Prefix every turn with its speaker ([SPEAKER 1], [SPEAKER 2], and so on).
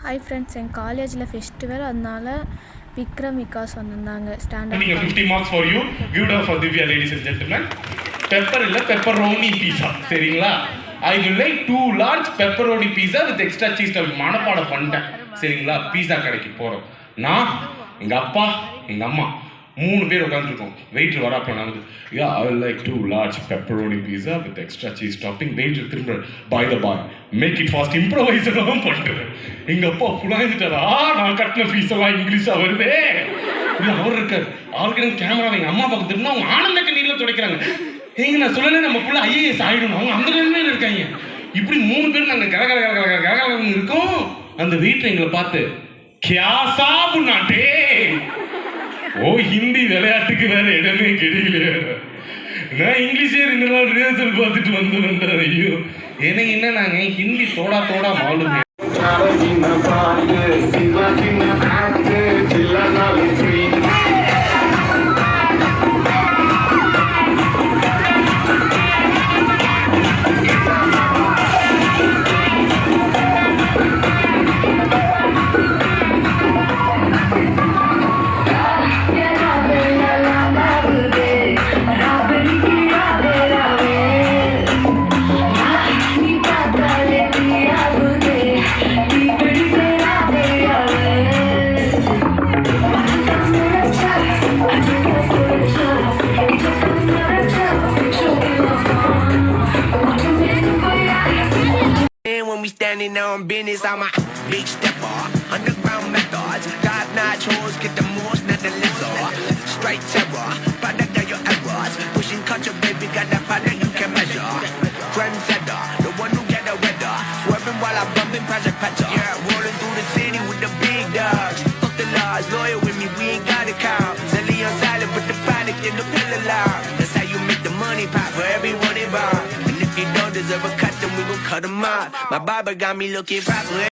[SPEAKER 1] Hi friends, என் காலேஜில் festival, அதனால விக்ரம் விகாஸ் வந்திருந்தாங்க. Standard
[SPEAKER 2] 50 marks for you. Give it up for Divya, ladies and gentlemen. Pepper இல்ல pepperoni pizza, சரிங்களா? I will like 2 large pepperoni pizza with extra cheese topping. மனப்பாடம் பண்ணிட்டேன், சரிங்களா? பீஸா கடைக்கு போறோம். நான், எங்க அப்பா, எங்க அம்மா 3 பேர் உட்காந்துருக்கோம். வெயிட்டர் வராப்ப நான் வந்து I will like 2 large pepperoni pizza with extra cheese topping. Waiter திரும்ப by the by make it fast improvise எல்லாம் பண்ணுறேன். எங்க அப்பா புலாந்துட்டாரா, நான் கட்டின ஃபீஸ் எல்லாம் இங்கிலீஷா வருதே. அவர் இருக்காரு ஆல்ரெடி கேமரா எங்க அம்மா பக்கத்துல இருந்தா அவங்க ஆனந்த கண்ணீர்ல துடைக்கிறாங்க. ஏங்க நான் சொல்லலை நம்ம புள்ள ஐஏஎஸ் ஆயிடணும், அவங்க அந்த நிலைமையில இருக்காங்க. இப்படி 3 பேர் நாங்கள் கரகரகரகரகரகரன்னு இருக்கோம். அந்த வீட்டில் எங்களை பார்த்து கியா சாபு நாட்டே, ஓ ஹிந்தி விளையாட்டுக்கு வேற இடமே கிடைக்கலையே. நான் இங்கிலீஷே 2 நாள் ரிஹர்சல் பார்த்துட்டு வந்துடுறேன். ஐயோ எனக்கு என்ன, நாங்கள் ஹிந்தி தோடா மாலுமே.
[SPEAKER 3] When we standing on business, I'm a big stepper. Underground methods, top-notch hoes, get the most, not the lesser. Straight terror, product of your errors. Pushing culture, baby, got that product you can measure. Trendsetter, the one who get the weather. Swerving while I'm bumping Project Petra. Yeah, rolling through the city with the big dogs. Fuck the laws, loyal with me, we ain't got a count. Zelly on silent, but the panic in the pillar loud. That's how you make the money pop for everyone involved. And if you don't deserve a cut, then we gon' cut them out. My barber got me looking proper.